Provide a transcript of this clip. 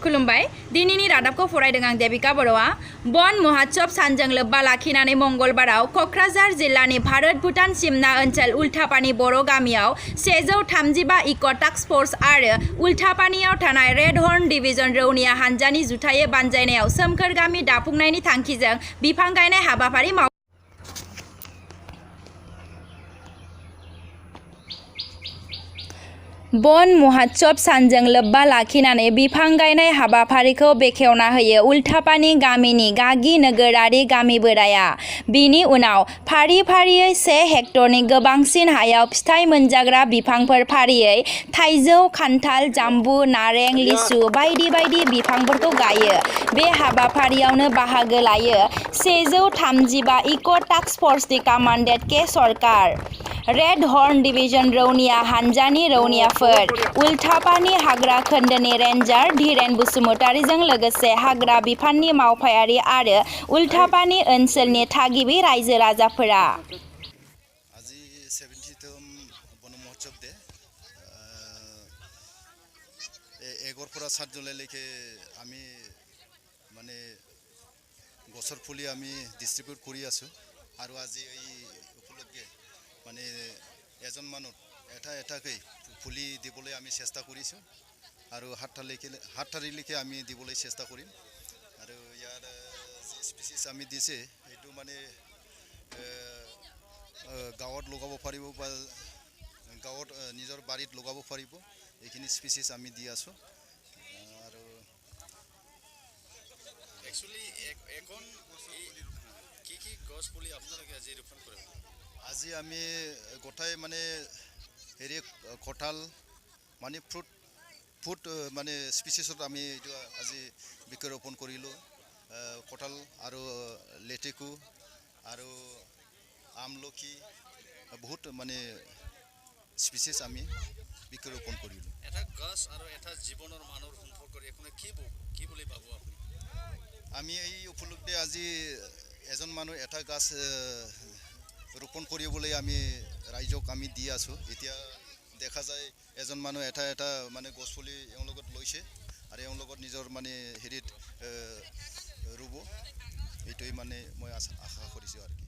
खुलुमबाय दिनैनि रादाबखौ फरायदों आं देबिका बर'आ बन महोत्सव सानजों लोब्बा लाखिनानै मंगलबाराव क'क्राझार जिल्लानि भारत भुटान सिमना ओनसोल उल्थापानी बर' गामियाव 135 इक' टास्क फर्स आरो उल्थापानीयाव थानाय रेड हर्न डिभिजन रौनिया हानजानि जुथायै बानजायनायाव सोमखोर गामि दाफुंनायनि थांखिजों बिफां गायनाय हाबाफारि माव बन महोत्सव सानजों लोब्बा लाखिनानै बिफां गायनाय हाबाफारिखौ बेखेवना होयो उल्थापानी गामिनि गागि नोगोरारि गामि बोराया। बिनि उनाव फारि फारियै 1 हेक्टरनि गोबांसिन हायाव फिथाइ मोनजाग्रा बिफांफोर फारियै थाइजौ, खान्थाल, जाम्बु, नारें, लिसु बायदि बायदि बिफांफोरखौ गायो। बे हाबाफारियावनो बाहागो लायो 135 इक' टास्क फर्सनि कमान्डेन्ट के सरकार, रेड हर्न डिभिजन रौनिया हानजानि रौनियाफोर, उल्थापानी हाग्रा खोन्दोनि रेन्जार धीरेन बसुमतारीजों लोगोसे हाग्रा बिफाननि मावफारियारि आरो उल्थापानी ओनसोलनि थागिबि रायजो राजाफोरा। আজি 70তম বন মহোৎসৱ ডে 1 পৰা 7 জুলাইলৈকে আমি মানে গছৰ পুলি আমি ডিষ্ট্ৰিবিউট কৰি আছোঁ আৰু আজি এই উপলক্ষে মানে এজন মানুহ এটাকৈ পুলি দিবলৈ আমি চেষ্টা কৰিছোঁ আৰু 7 তাৰিখলৈকে আমি দিবলৈ চেষ্টা কৰিম আৰু ইয়াৰ যি স্পিচিছ আমি দিছে এইটো মানে গাঁৱত লগাব পাৰিব বা গাঁৱত নিজৰ বাৰীত লগাব পাৰিব এইখিনি স্পিচিছ আমি দি আছোঁ আৰু একচুয়ালি এখন কি গছ পুলি আপোনালোকে আজি ৰোপণ কৰিব? আজি আমি গোটাই মানে হেৰি কঁঠাল মানে ফ্ৰুট মানে স্পিচিছত আমি এইটো আজি বৃক্ষৰোপণ কৰিলোঁ। কঁঠাল আৰু লেটেকু আৰু আমলখি বহুত মানে স্পিচিছ আমি বৃক্ষৰোপণ কৰিলোঁ। এটা গছ আৰু এটা জীৱনৰ মানুহৰ সম্পৰ্কৰ এখনে কি বুলি ভাবো আপুনি? আমি এই উপলক্ষে আজি এজন মানুহ এটা গছ ৰোপণ কৰিবলৈ আমি ৰাইজক আমি দি আছোঁ। এতিয়া দেখা যায় এজন মানুহ এটা মানে গছ পুলি এওঁৰ লগত লৈছে আৰু এওঁৰ লগত নিজৰ মানে হেৰিত ৰুব, এইটোৱে মানে মই আশা কৰিছোঁ আৰু কি।